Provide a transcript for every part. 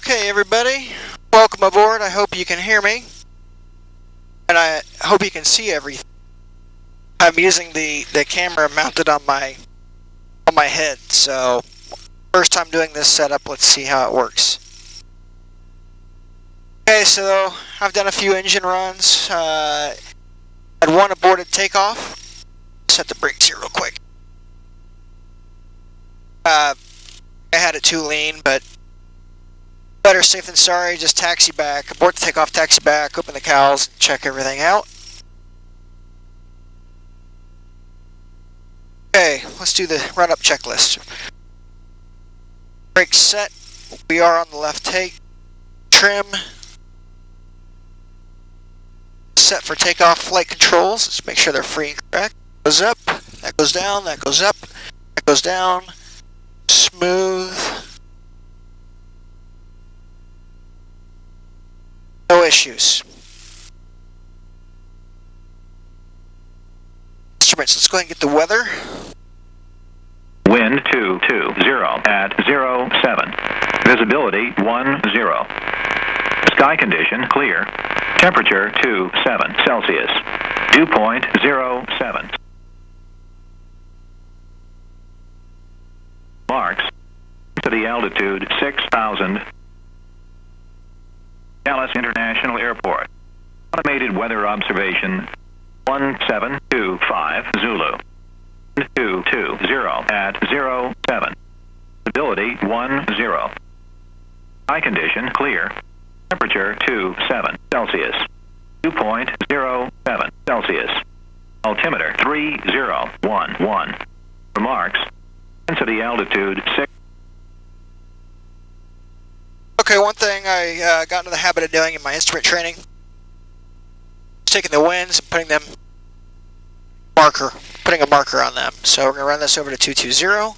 Okay, everybody, welcome aboard. I hope you can hear me, and I hope you can see everything. I'm using the camera mounted on my head, so first time doing this setup. Let's see how it works. Okay, so I've done a few engine runs. Had one aborted takeoff. Set the brakes here real quick. I had it too lean, but better safe than sorry. Just taxi back, abort the takeoff, taxi back, open the cowls, and check everything out. Okay, let's do the run-up checklist. Brakes set. We are on the left take. Trim. Set for takeoff flight controls. Let's make sure they're free and correct. Goes up. That goes down. That goes up. That goes down. Smooth. No issues. Instruments. Let's go ahead and get the weather. Wind 220 at 07. Visibility 10. Sky condition clear. Temperature 27 Celsius. Dew point 07. Marks to the altitude 6,000. Dallas International Airport. Automated weather observation 1725 Zulu. 220 at 07. Visibility 10. Sky condition clear. Temperature 27 Celsius. Dew point 07 Celsius. Altimeter 3011. Remarks. Density altitude 6. Okay, one thing I got into the habit of doing in my instrument training is taking the winds and putting a marker on them. So we're going to run this over to 220.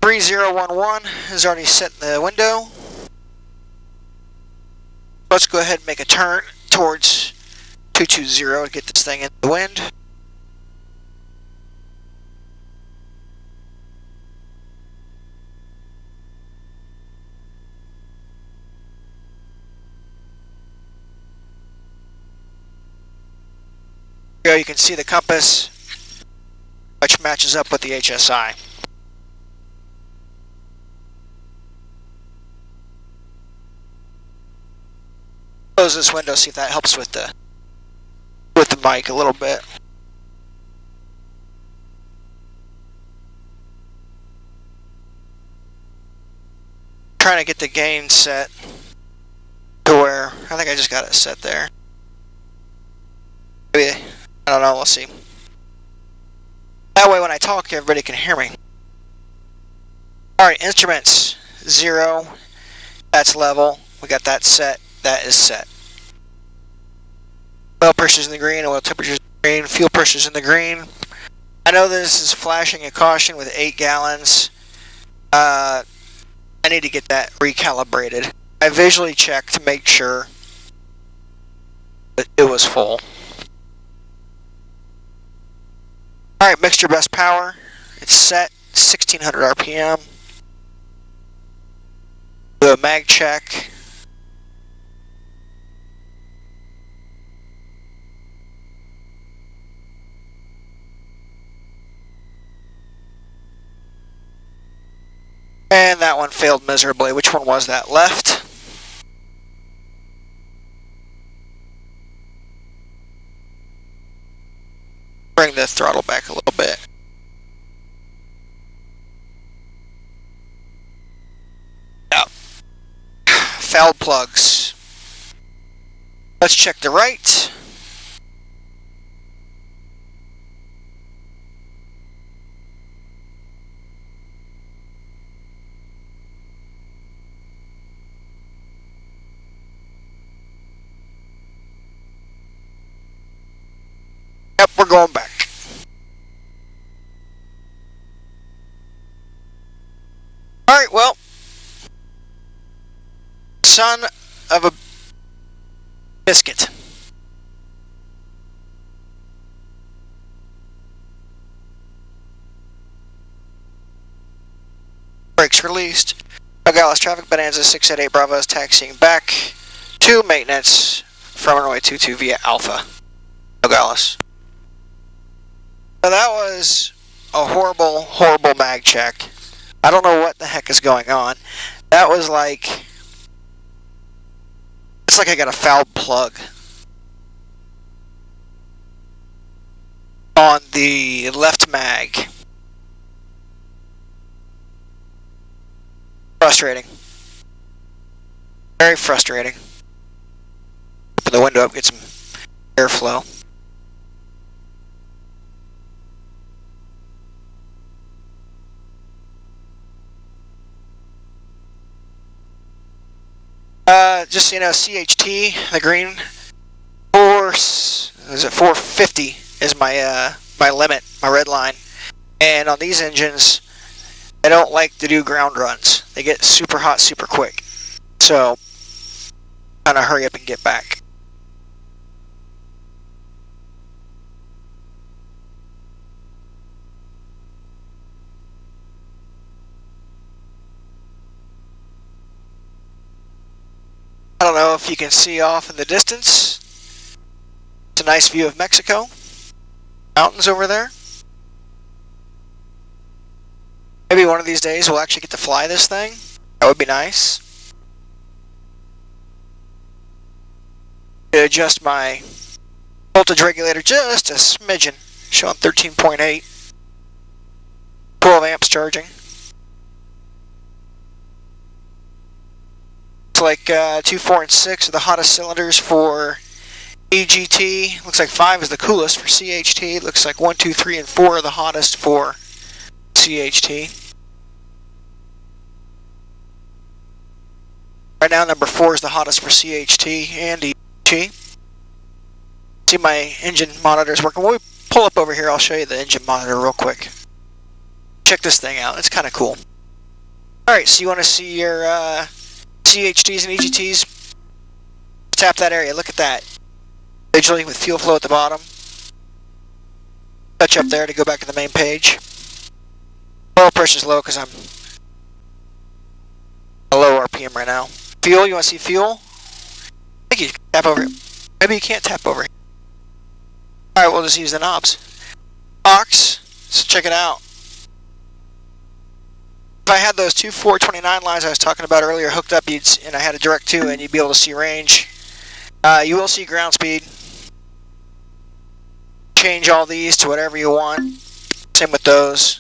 3011 is already set in the window. Let's go ahead and make a turn towards 220 to get this thing in the wind. You can see the compass, which matches up with the HSI. Close this window, see if that helps with the mic a little bit. Trying to get the gain set to where I think I just got it set there. Maybe. I don't know, we'll see. That way when I talk, everybody can hear me. Alright, instruments, 0. That's level. We got that set. That is set. Oil pressure's in the green, oil temperature's in the green, fuel pressure's in the green. I know this is flashing a caution with 8 gallons. I need to get that recalibrated. I visually checked to make sure that it was full. Alright, mixture best power. It's set 1600 RPM. Do a mag check. And that one failed miserably. Which one was that? Left. Bring the throttle back a little bit. Yep. Fouled plugs. Let's check the right. Yep, we're going back. Alright, well, son of a biscuit. Brakes released. Nogales traffic, Bonanza 688 Bravo is taxiing back to maintenance from runway 22 via Alpha. Nogales. So that was a horrible, horrible mag check. I don't know what the heck is going on. That was like, it's like I got a foul plug on the left mag. Frustrating. Very frustrating. Open the window up, get some airflow. Just so you know, CHT, the green, is it 450 is my my limit, my red line. And on these engines, I don't like to do ground runs. They get super hot super quick. So, kind of hurry up and get back. I don't know if you can see off in the distance. It's a nice view of Mexico. Mountains over there. Maybe one of these days we'll actually get to fly this thing. That would be nice. Adjust my voltage regulator just a smidgen. Showing 13.8. 12 amps charging. It's like 2, 4, and 6 are the hottest cylinders for EGT. Looks like 5 is the coolest for CHT. Looks like 1, 2, 3, and 4 are the hottest for CHT. Right now, number 4 is the hottest for CHT and EGT. See my engine monitors working. When we pull up over here, I'll show you the engine monitor real quick. Check this thing out. It's kind of cool. Alright, so you want to see your CHTs and EGTs? Tap that area. Look at that. Visually with fuel flow at the bottom. Touch up there to go back to the main page. Oil pressure's low because I'm a low RPM right now. Fuel, you want to see fuel? I think you can tap over it. Maybe you can't tap over it. Alright, we'll just use the knobs. Aux, so check it out. If I had those two 429 lines I was talking about earlier hooked up, and I had a direct to, and you'd be able to see range. You will see ground speed. Change all these to whatever you want. Same with those.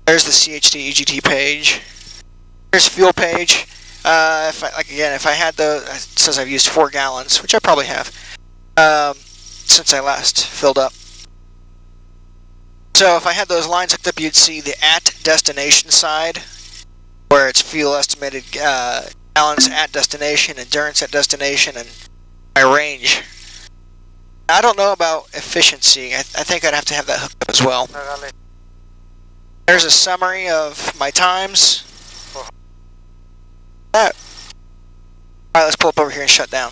There's the CHT EGT page. Here's fuel page. If I had those, it says I've used 4 gallons, which I probably have, since I last filled up. So if I had those lines hooked up, you'd see the at destination side, where it's fuel estimated gallons at destination, endurance at destination, and my range. I don't know about efficiency. I think I'd have to have that hooked up as well. There's a summary of my times. Alright, let's pull up over here and shut down.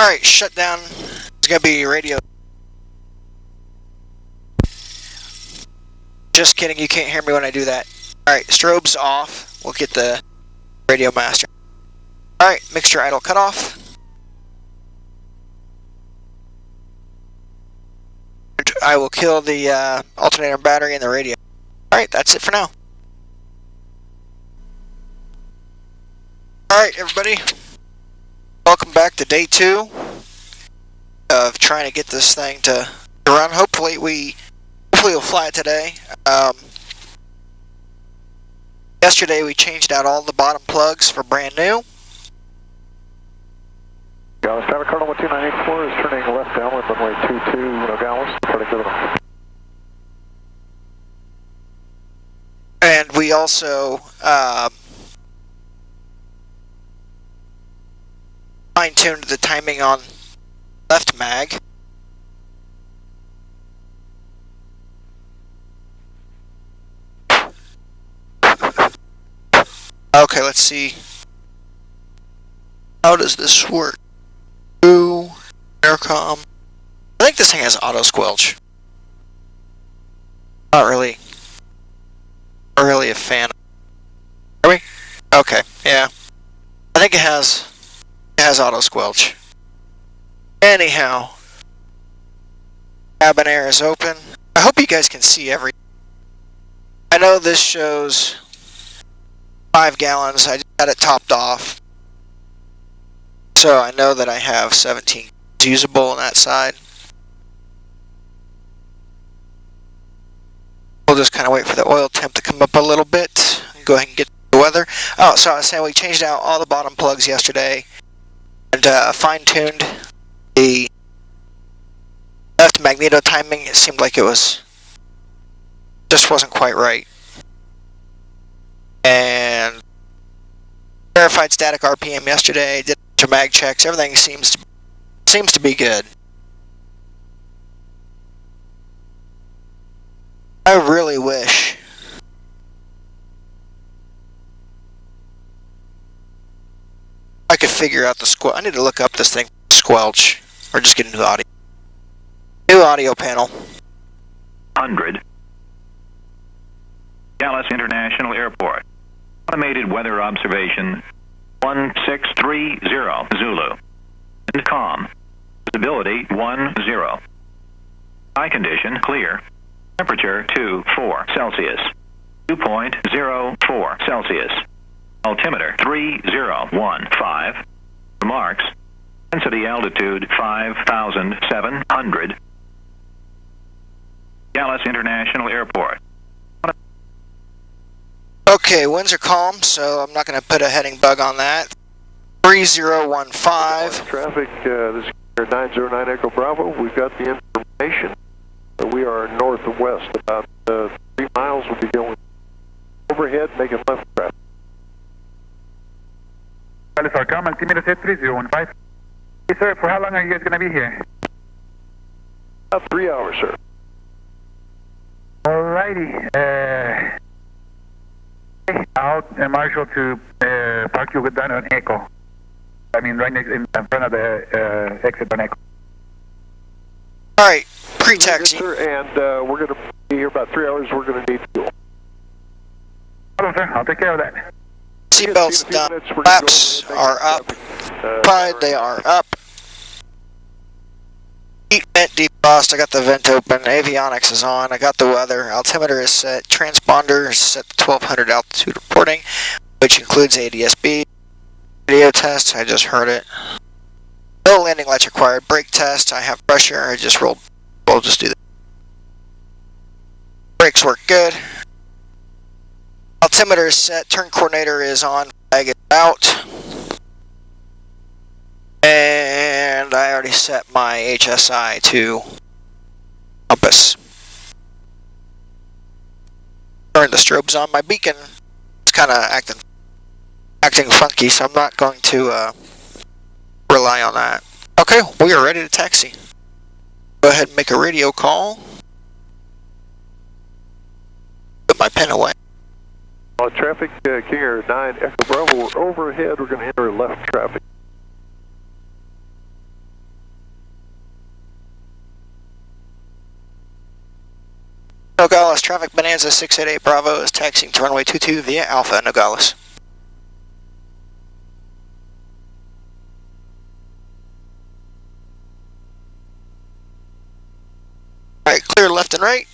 Alright, shut down. It's going to be radio. Just kidding, you can't hear me when I do that. Alright, strobe's off. We'll get the radio master. Alright, mixture idle cutoff. I will kill the alternator battery and the radio. Alright, that's it for now. Alright, everybody. Welcome back to day 2 of trying to get this thing to run. Hopefully we'll fly it today. Yesterday we changed out all the bottom plugs for brand new. Nogales traffic, Colonel 12984 is turning left downwind runway 22 Nogales, reporting to the north. And we also fine-tuned the timing on left mag. Okay, let's see. How does this work? Ooh, intercom. I think this thing has auto squelch. Not really a fan. Are we? Okay, yeah. I think it has auto squelch. Anyhow, cabin air is open. I hope you guys can see everything. I know this shows 5 gallons. I just got it topped off. So I know that I have 17 usable on that side. We'll just kind of wait for the oil temp to come up a little bit. Go ahead and get the weather. Oh, so I was saying we changed out all the bottom plugs yesterday and fine-tuned the left magneto timing. It seemed like it just wasn't quite right. And verified static RPM yesterday. Did a bunch of mag checks. Everything seems to be good. I really wish I could figure out the squelch. I need to look up this thing, squelch, or just get a new audio. New audio panel. 100. Dallas International Airport. Automated weather observation 1630 Zulu. And calm. Visibility 10. Eye condition clear. Temperature 24 Celsius. 2.04 Celsius. Altimeter 3015. Remarks. Density altitude 5,700. Dallas International Airport. Okay, winds are calm, so I'm not going to put a heading bug on that. 3015. Traffic, this is 909 Echo Bravo. We've got the information. We are north and west, about 3 miles. We'll be going overhead, making left traffic. Dallas Arcom, altimeter set 3015. Hey, sir, for how long are you guys going to be here? About 3 hours, sir. Alrighty. I'll marshal to park you down on Echo. I mean, right next in front of the exit on Echo. All right, pre-taxi. Yes, sir, and we're going to be here about 3 hours. We're going to need fuel. Hello, sir. I'll take care of that. Seatbelts down. Flaps are up. Pride, they are up. Heat vent defrost. I got the vent open. Avionics is on. I got the weather. Altimeter is set. Transponder is set to 1200 altitude reporting, which includes ADS-B. Radio test. I just heard it. No landing lights required. Brake test. I have pressure. I just rolled. We'll just do that. Brakes work good. Altimeter is set. Turn coordinator is on. Flag is out. And I already set my HSI to compass. Turn the strobes on. My beacon is kind of acting funky, so I'm not going to rely on that. Okay, we are ready to taxi. Go ahead and make a radio call. Put my pen away. Traffic, King Air 9 Echo Bravo. We're overhead. We're going to enter left traffic. Nogales, traffic Bonanza 688 Bravo is taxiing to runway 22 via Alpha, Nogales. Alright, clear left and right.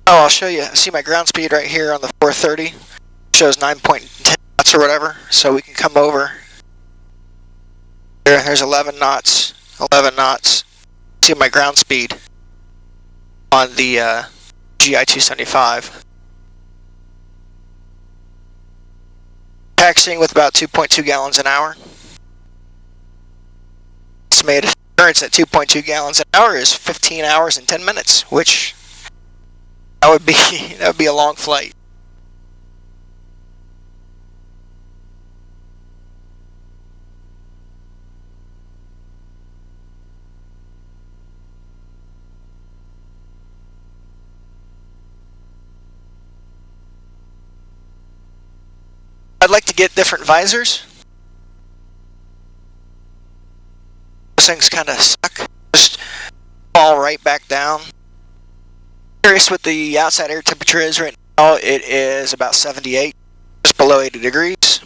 Oh, I'll show you. See my ground speed right here on the 430. Shows 9.10 knots or whatever, so we can come over. There's 11 knots. 11 knots. See my ground speed on the GI 275. Taxiing with about 2.2 gallons an hour. Estimated endurance at 2.2 gallons an hour is 15 hours and 10 minutes, which that would be a long flight. I'd like to get different visors. Those things kind of suck. Just fall right back down. Curious what the outside air temperature is right now. It is about 78, just below 80 degrees.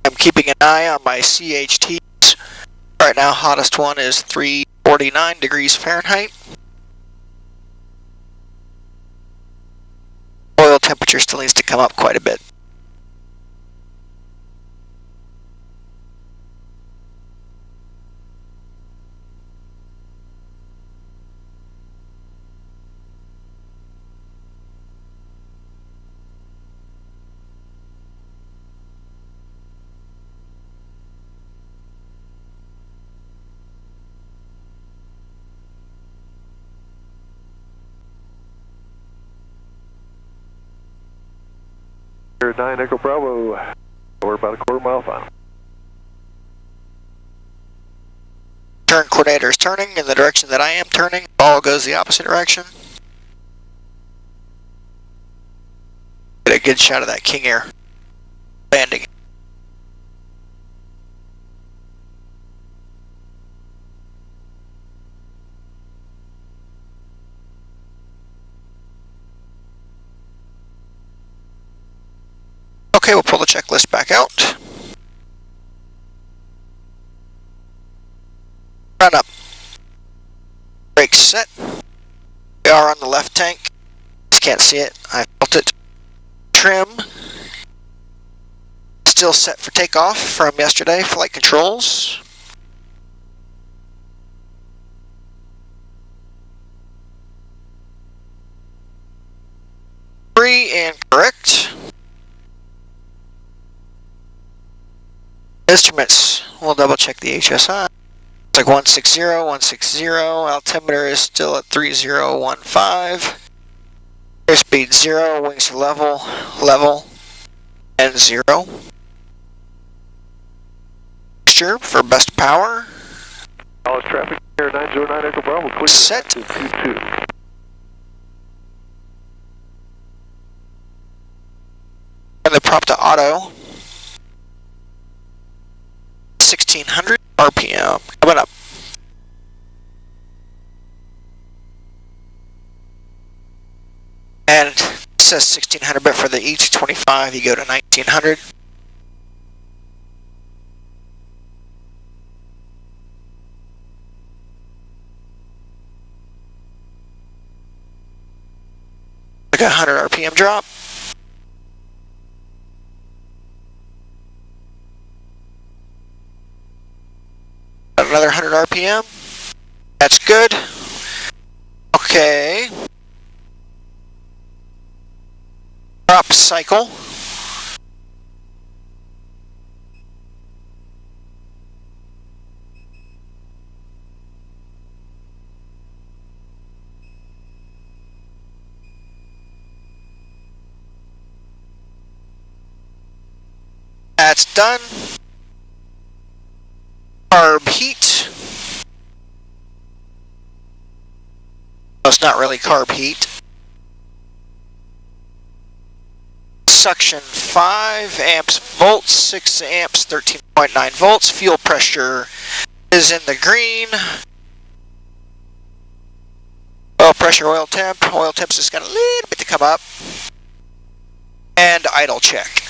I'm keeping an eye on my CHTs. Right now, hottest one is 349 degrees Fahrenheit. Oil temperature still needs to come up quite a bit. Here at 9 Echo Bravo, we're about a quarter mile final. Turn coordinator is turning in the direction that I am turning. Ball goes the opposite direction. Get a good shot of that King Air landing. Okay, we'll pull the checklist back out. Run up. Brakes set. We are on the left tank. Just can't see it. I felt it. Trim. Still set for takeoff from yesterday. Flight controls. Free and correct. Instruments, we'll double check the HSI. It's like 160, 160. Altimeter is still at 3015. Airspeed 0, wings are level, and 0. Mixture for best power. All traffic here, 909 Echo Bravo, clear. Set. 22. And the prop to auto. 1600 RPM coming up. And it says 1600, but for the E225 you go to 1900. Like a 100 RPM drop. Another 100 RPM. That's good. Okay. Drop cycle. That's done. Carb heat. No, it's not really carb heat. Suction 5 amps volts, 6 amps, 13.9 volts. Fuel pressure is in the green. Oil pressure, oil temp. Oil temp's just got a little bit to come up. And idle check.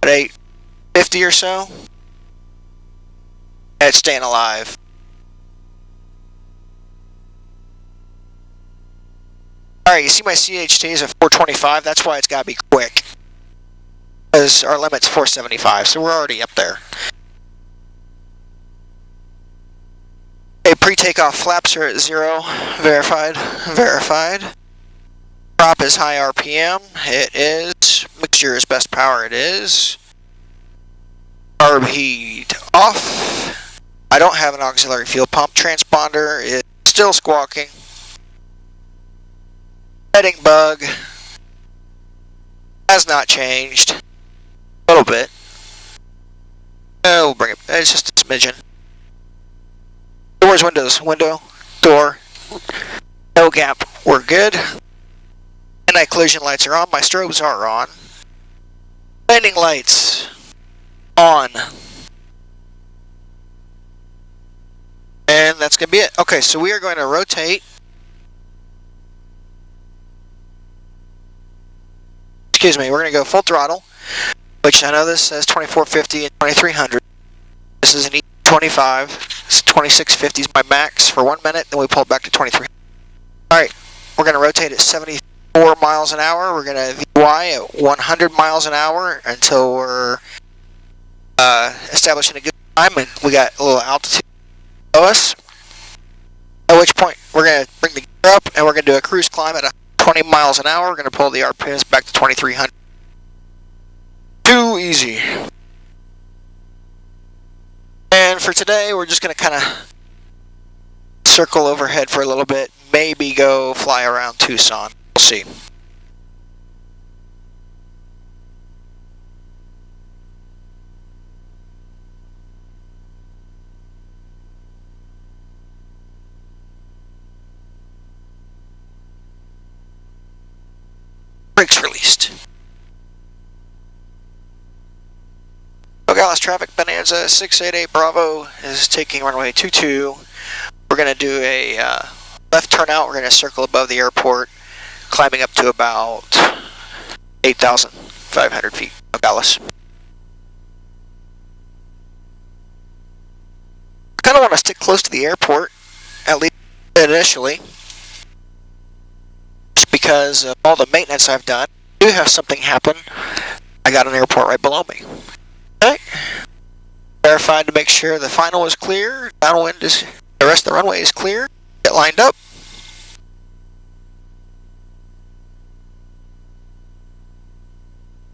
At 850 or so. And it's staying alive. Alright, you see my CHT is at 425, that's why it's got to be quick. because our limit's 475, so we're already up there. Okay, pre-takeoff flaps are at 0. Verified. Verified. Prop is high RPM. It is. Mixture is best power. It is. Carb heat off. I don't have an auxiliary fuel pump. Transponder is still squawking. Heading bug has not changed. A little bit. We'll bring it. It's just a smidgen. Doors, windows, window, door. No gap. We're good. Anti-collision lights are on. My strobes are on. Landing lights on. And that's going to be it. Okay, so we are going to rotate. Excuse me, we're going to go full throttle, which I know this says 2450 and 2300. This is an E25. This 2650 is my max for 1 minute, then we pull it back to 2300. Alright, we're going to rotate at 74 miles an hour. We're going to VY at 100 miles an hour until we're establishing a good time, and we got a little altitude below us. At which point, we're going to bring the gear up, and we're going to do a cruise climb at 20 miles an hour. We're going to pull the RPMs back to 2300. Too easy. And for today, we're just going to kind of circle overhead for a little bit. Maybe go fly around Tucson. We'll see. Brakes released. Nogales traffic, Bonanza 688 Bravo is taking runway 22. We're going to do a left turnout. We're going to circle above the airport, climbing up to about 8,500 feet. Nogales. I kind of want to stick close to the airport, at least initially. Because of all the maintenance I've done, I do have something happen. I got an airport right below me. Okay. Verified to make sure the final is clear. Downwind is, the rest of the runway is clear. Get lined up.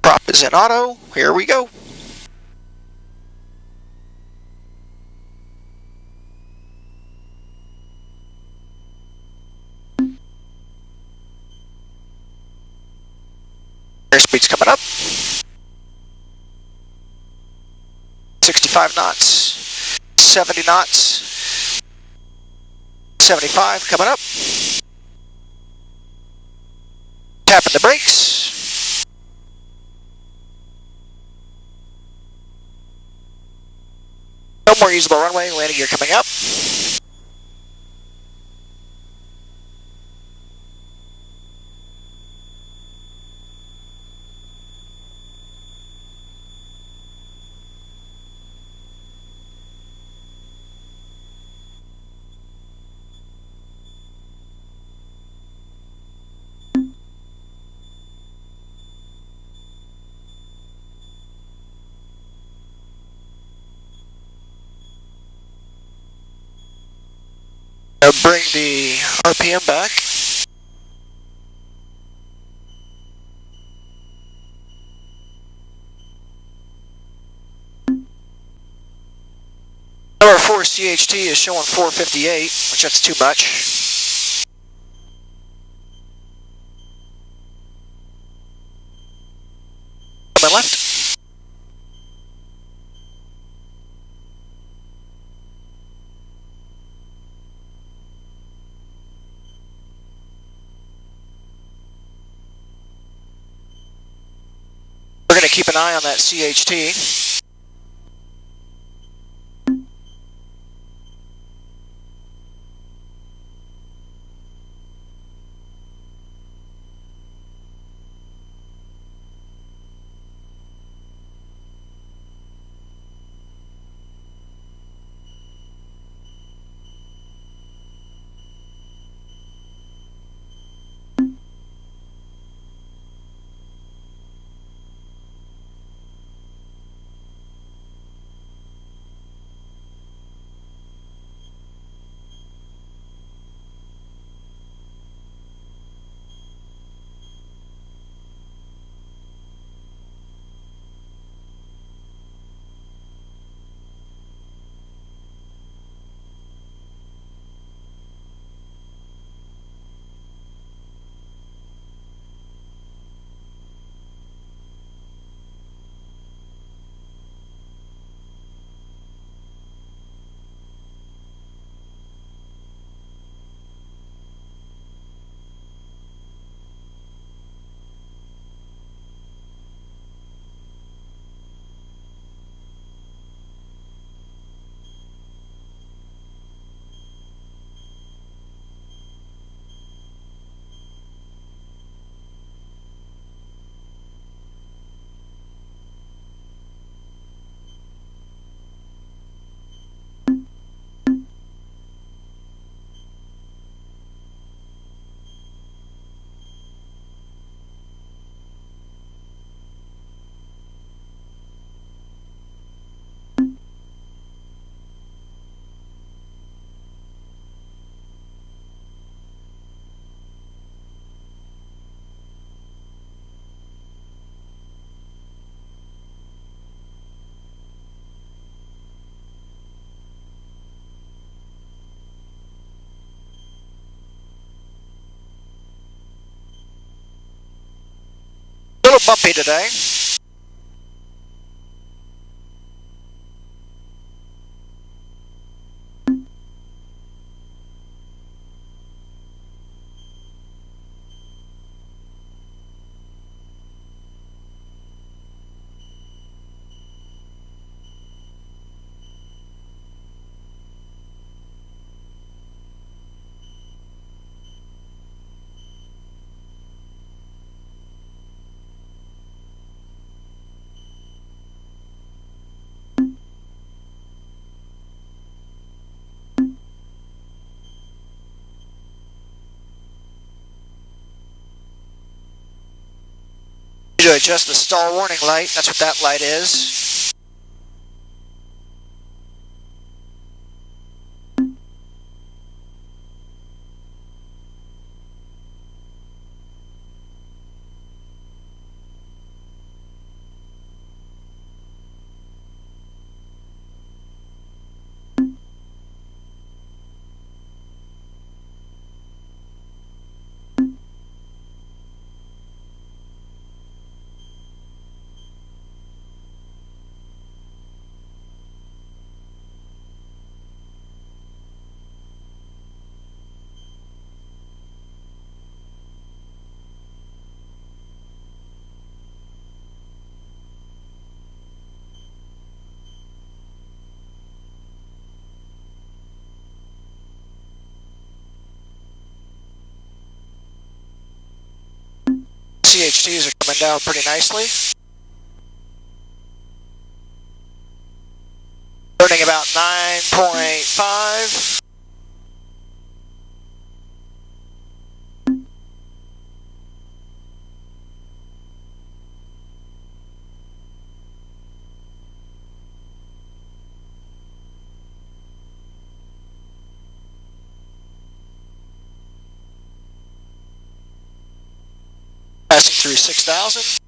Prop is in auto. Here we go. Airspeed's coming up. 65 knots. 70 knots. 75 coming up. Tapping the brakes. No more usable runway. Landing gear coming up. Bring the RPM back. Number 4 CHT is showing 458, which that's too much. On my left. We're going to keep an eye on that CHT. little bumpy today. To adjust the stall warning light, that's what that light is. CHTs are coming down pretty nicely. Burning about 9.5. Passing through 6,000.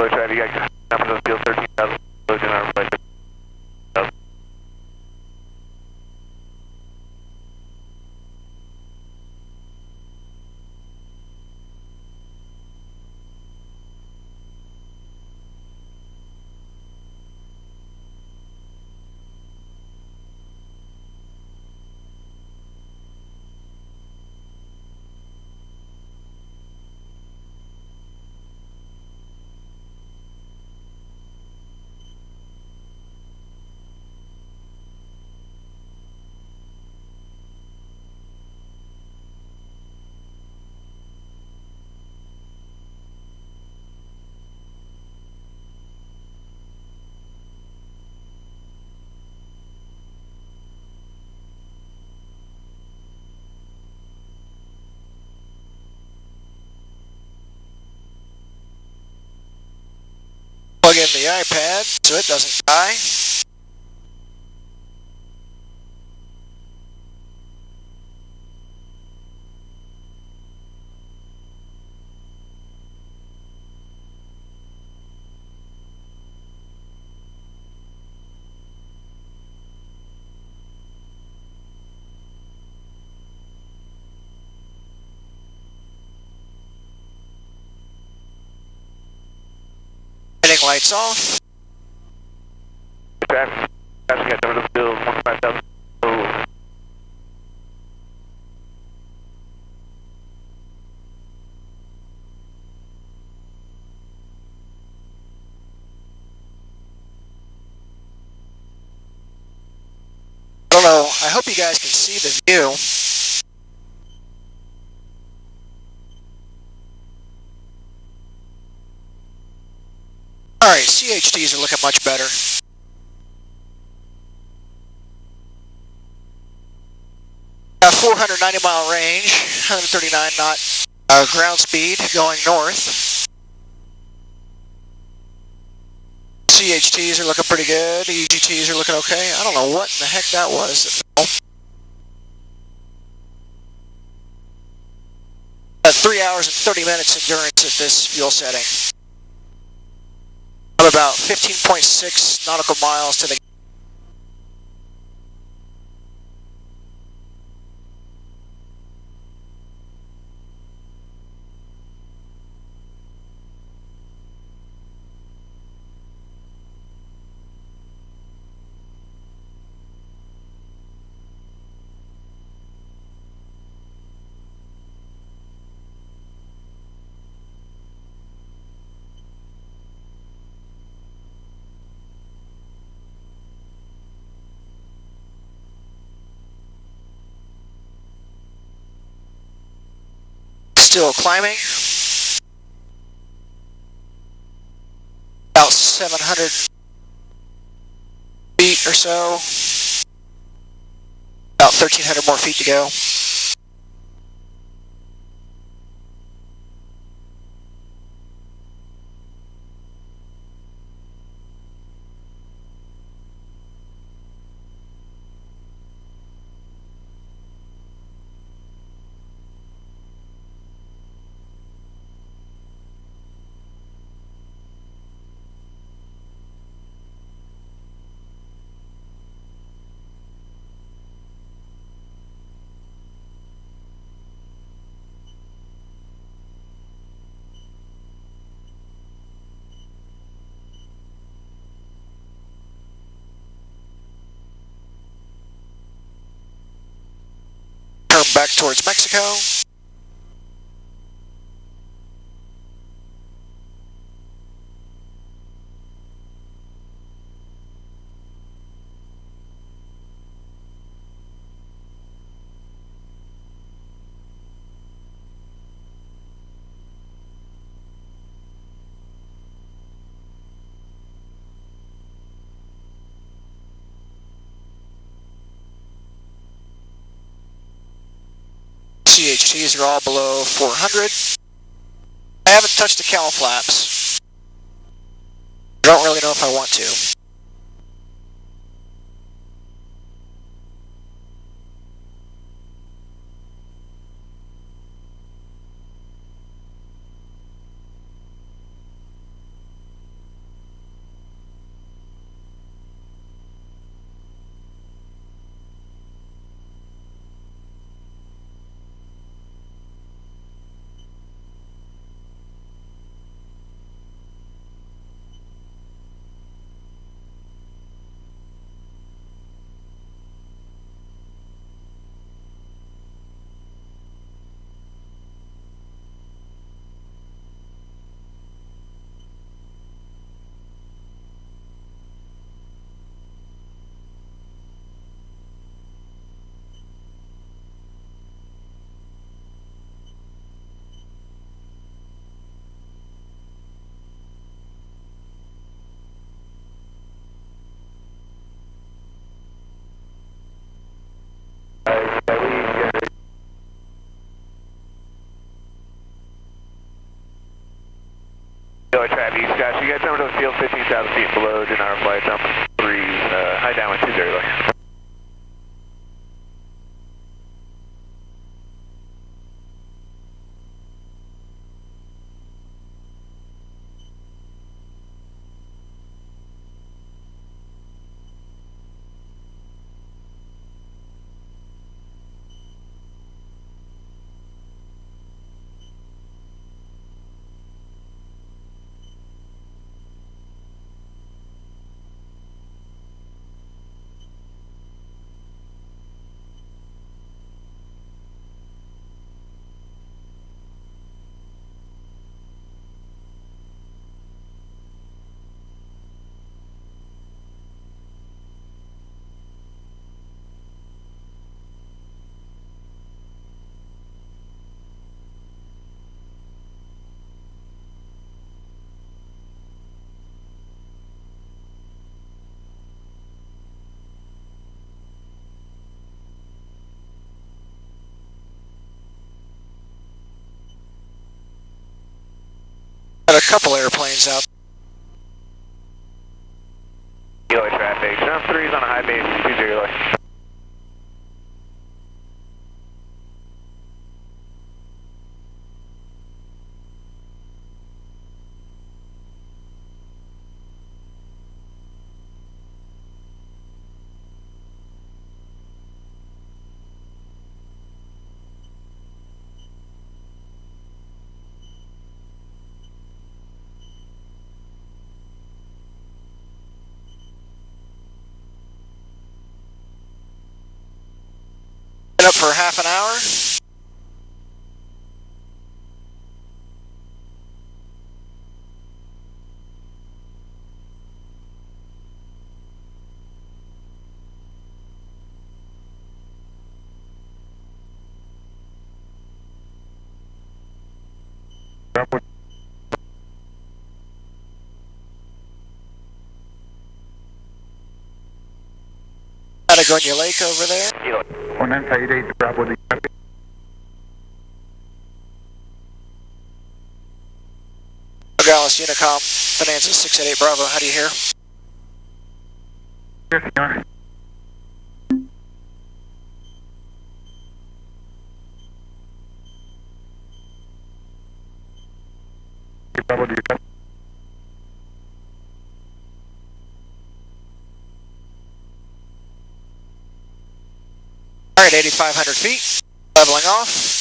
Try to get numbers of field 13,000 in our budget. Plug in the iPad so it doesn't die. Heading lights off. Passing at number of the field 15,000. I don't know, I hope you guys can see the view. Alright, CHDs are looking much better. 490-mile range, 139 knot ground speed going north. CHTs are looking pretty good. EGTs are looking okay. I don't know what in the heck that was. 3 hours and 30 minutes endurance at this fuel setting. I'm about 15.6 nautical miles to the still climbing. About 700 feet or so. About 1,300 more feet to go. Turn back towards Mexico. CHTs are all below 400. I haven't touched the cowl flaps. I don't really know if I want to. Travis, Scott, you guys number to field 15,000 feet below, Denara flight, number 3, high down 120. couple airplanes out. Eloy traffic. Jump 3's on a high base, 20 Eloy. Been up for half an hour. Bravo. Patagonia Lake over there. Eloy. Bonanza 88 Bravo. The traffic. Nogales Unicom, Bonanza 688 Bravo. How do you hear? Yes, senor. Bravo. The traffic. All right, 8,500 feet. Leveling off.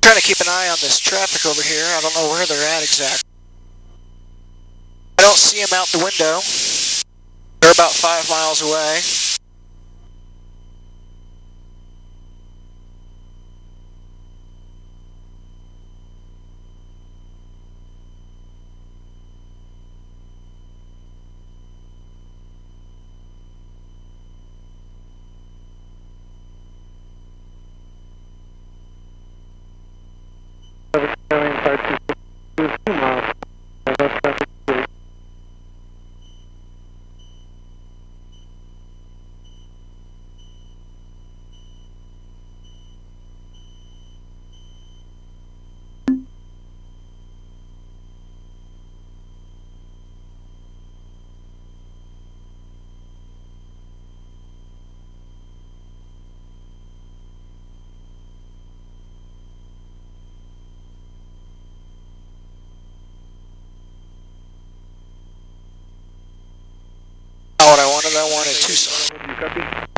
Trying to keep an eye on this traffic over here. I don't know where they're at exactly. I don't see them out the window. They're about 5 miles away. Not what I wanted Tucson. You copy?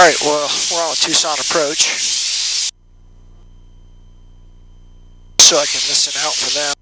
Alright, well, we're on a Tucson approach. So I can listen out for them.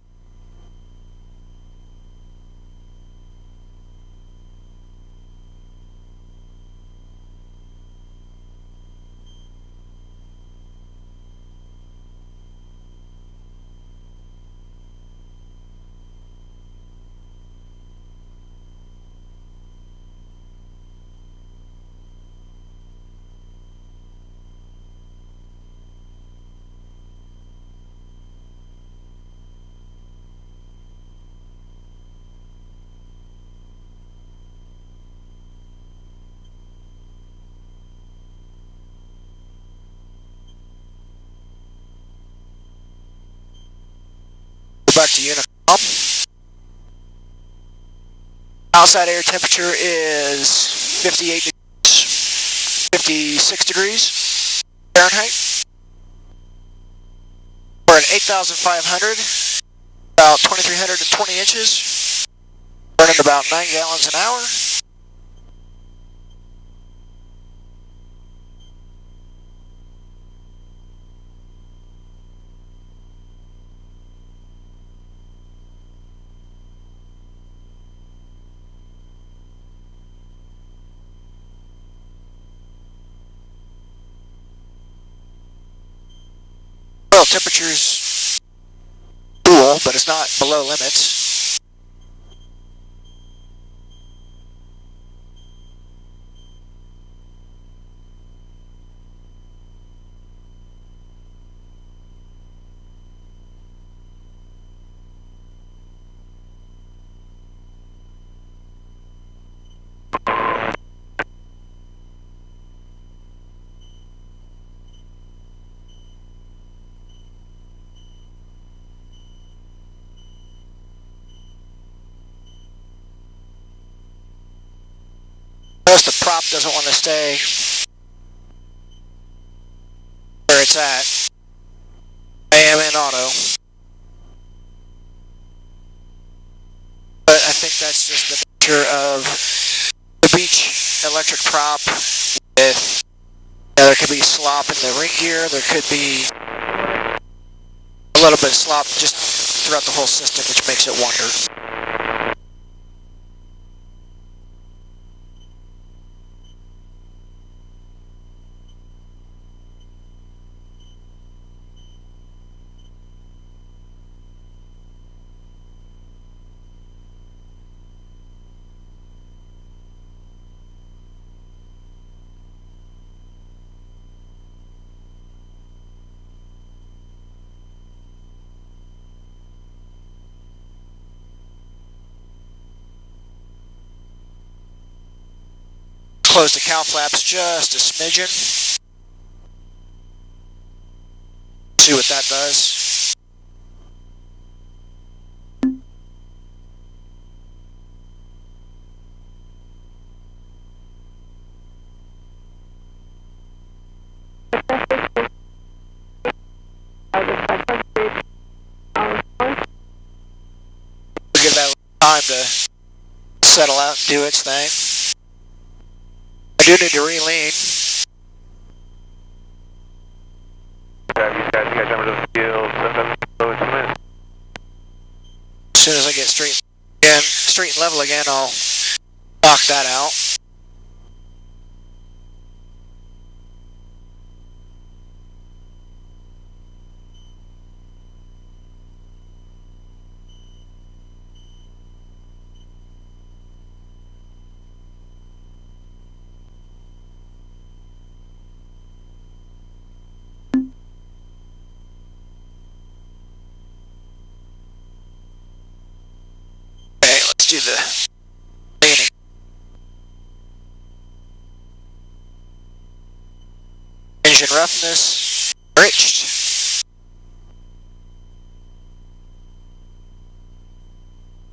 Back to Unicom. Outside air temperature is 58 degrees, 56 degrees Fahrenheit. We're at 8,500, about 2,320 inches, burning about 9 gallons an hour. Well, temperature's cool, but it's not below limits. Notice the prop doesn't want to stay where it's at. I am in auto. But I think that's just the nature of the beach electric prop. With, there could be slop in the ring gear, there could be a little bit of slop just throughout the whole system, which makes it wander. Close the cow flaps just a smidgen. See what that does. We'll give that time to settle out and do its thing. I do need to re-lean. You guys number to the field, As soon as I get straight and level again, I'll knock that out. Do the leaning. Engine roughness reached.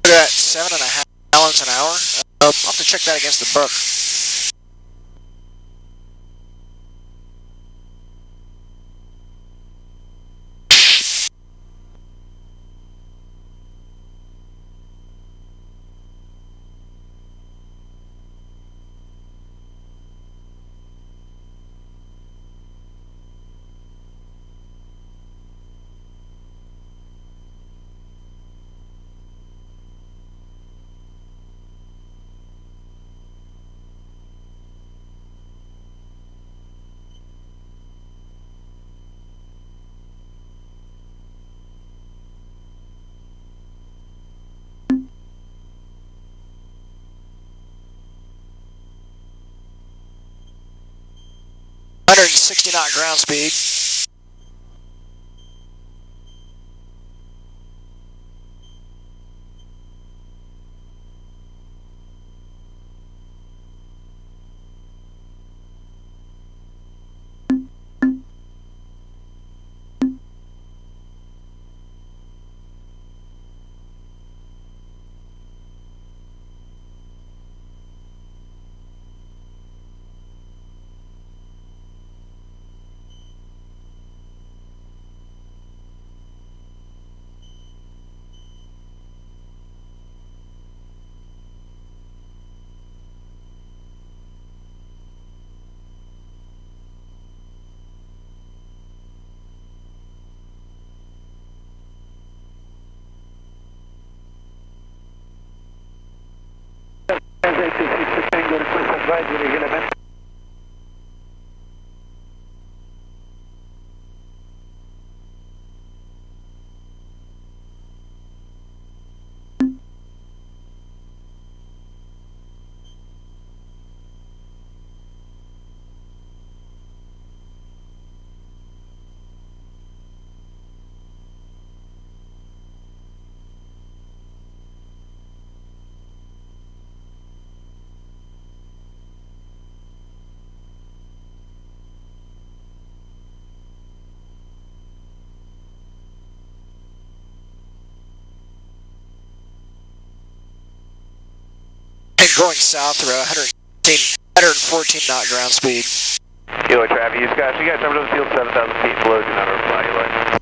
Look at that, 7.5 gallons an hour. I'll have to check that against the book. 60 knot ground speed. And going south around 114 knot ground speed. Kilo traffic, you got number to the field 7,000 feet below, do not overfly your line.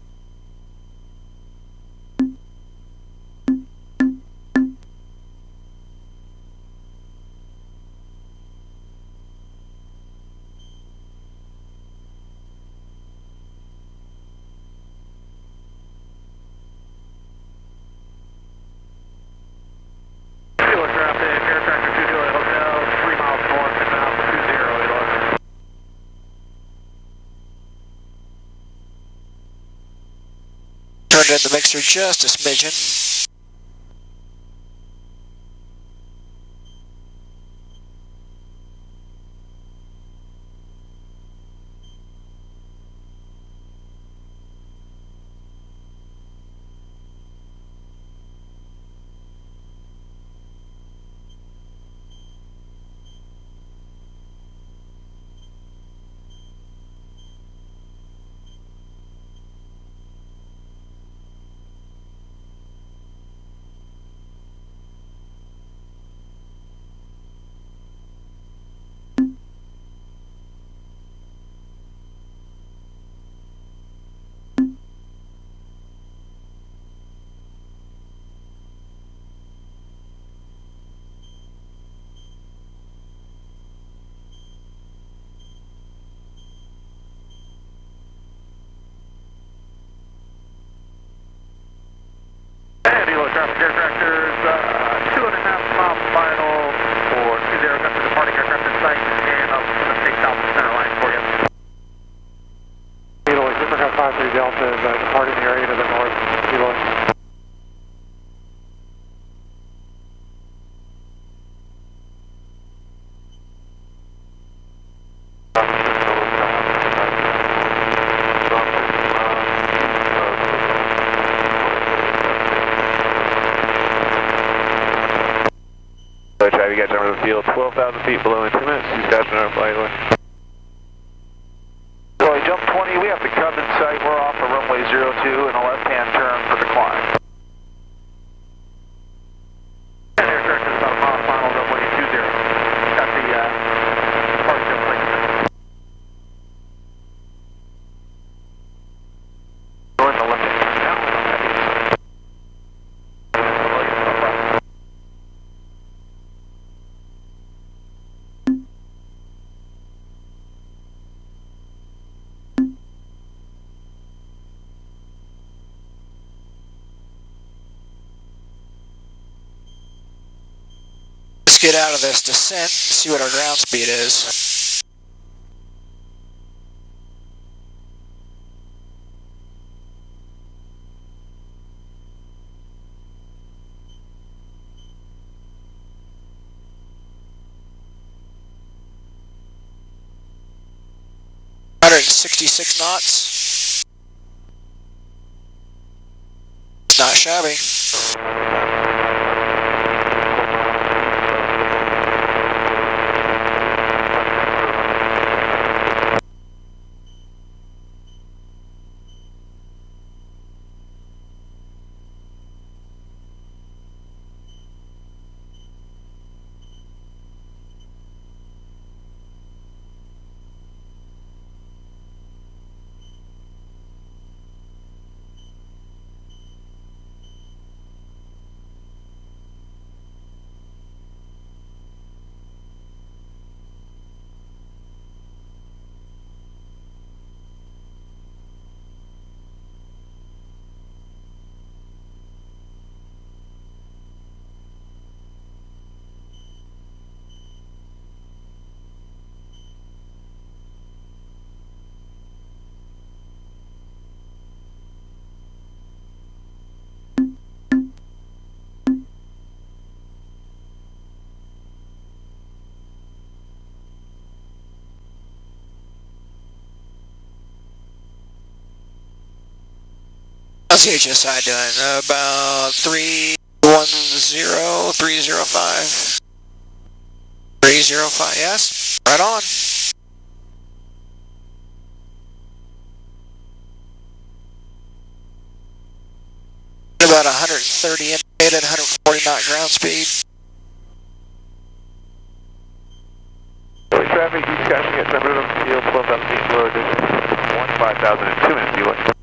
Kilo traffic, air tractor 2 Juliet Hotel, 3 miles north, inbound 20, Turned in the mixer just a smidgen. Kilo traffic, air tractors, 2.5 mile final for 20, got the departing aircraft in sight, and I'm going to take south the center line for you. Kilo, Zipper got 53 Delta is departing the area to the north. Kilo. Traffic, you got number to the field 12,000 feet below in 2 minutes, you guys are fly away. Boy, jump 20, we have the Cub in sight, we're off of runway 02 and a left-hand turn for the climb. And air tractor is about a mile final, runway 20. Got the departure placement. We're in the limit now. Let's get out of this descent and see what our ground speed is. 166 knots. Not shabby. How's the HSI doing? About 310, 305. 305, yes. Right on. About 130 indicated, 140 knot ground speed. Traffic, each guy can get some room, field 12,000 feet below, distance 15,002 minutes, US.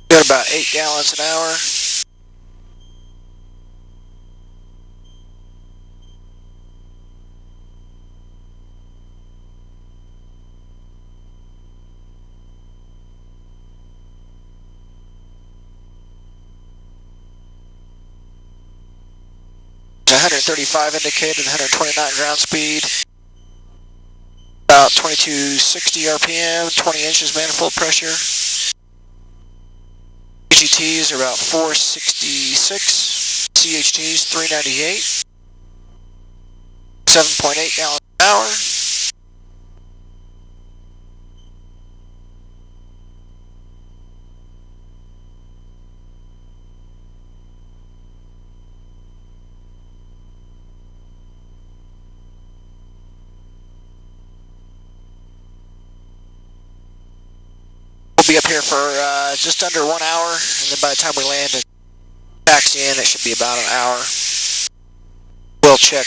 Got about 8 gallons an hour. There's 135 indicated, 129 ground speed. About 2260 RPM, 20 inches manifold pressure. CGTs are about 466, CHTs 398, 7.8 gallons an hour. We'll be up here for just under 1 hour, and then by the time we land and taxi in, it should be about an hour. We'll check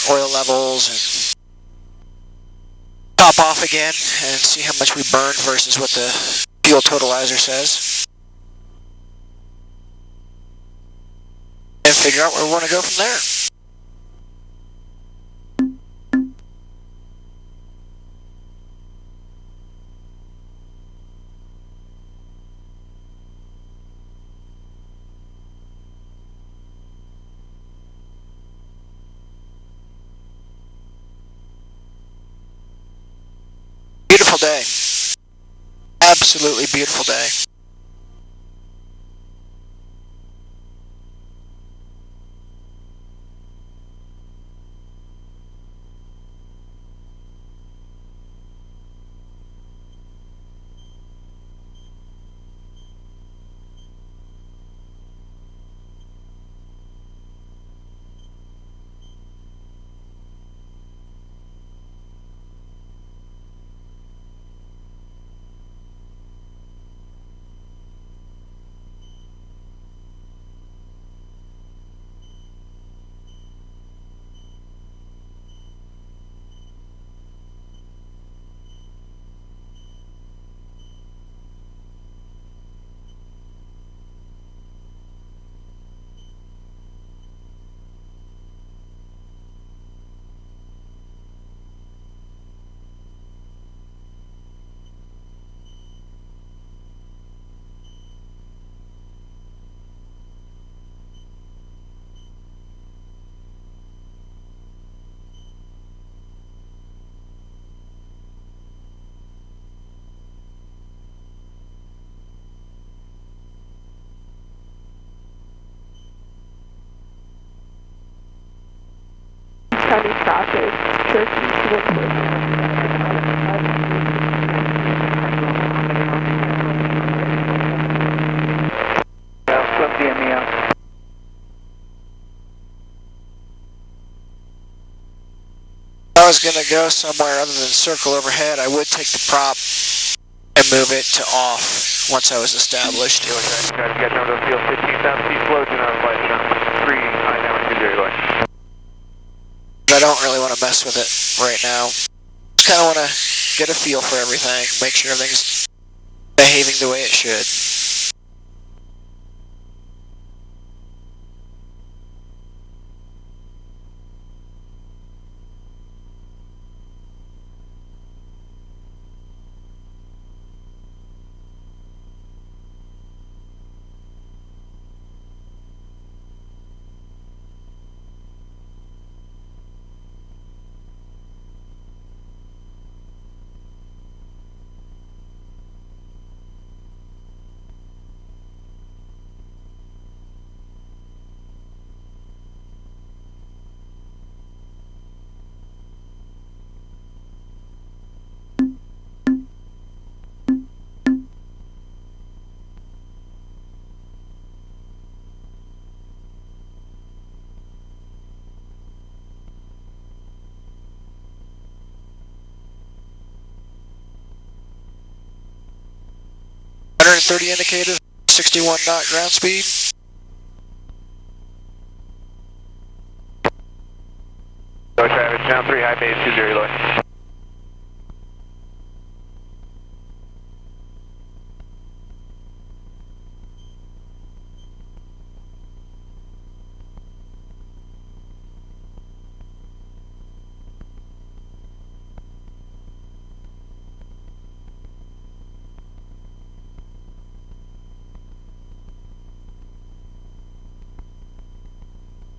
oil levels and top off again and see how much we burned versus what the fuel totalizer says. And figure out where we want to go from there. Beautiful day. Absolutely beautiful day. County traffic, Cherokee 214. If I was going to go somewhere other than circle overhead, I would take the prop and move it to off once I was established. You got down to the field 15,000 feet slow, do not flight jump 3, high down 20 low. I don't really want to mess with it right now. Just kind of want to get a feel for everything, make sure everything's behaving the way it should. .30 indicated, 61 knot ground speed. Go Travis, down 3, high base 20 low.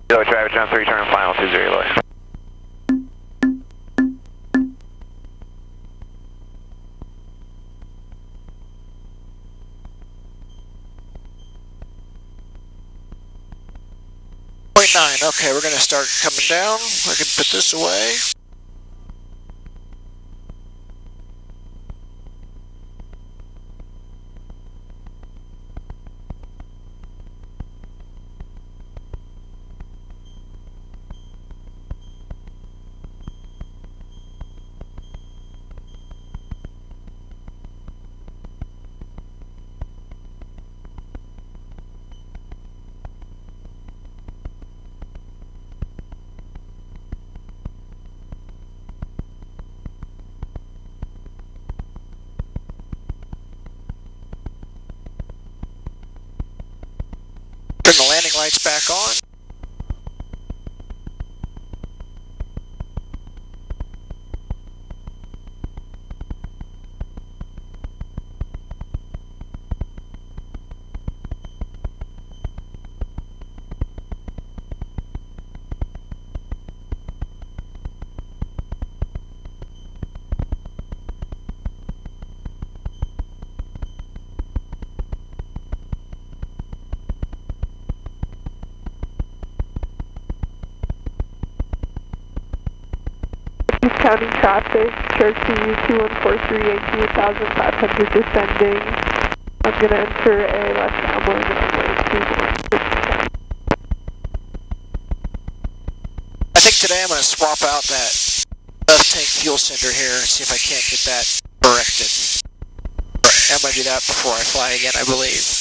Go Travis, down 3, turn final 20 low. .9, okay, we're going to start coming down. I can put this away. Turn the landing lights back on. County traffic, Cherokee 2143, 18,500 descending. I'm going to enter a left downwind runway 21. I think today I'm going to swap out that tank fuel sender here and see if I can't get that corrected. I'm going to do that before I fly again, I believe.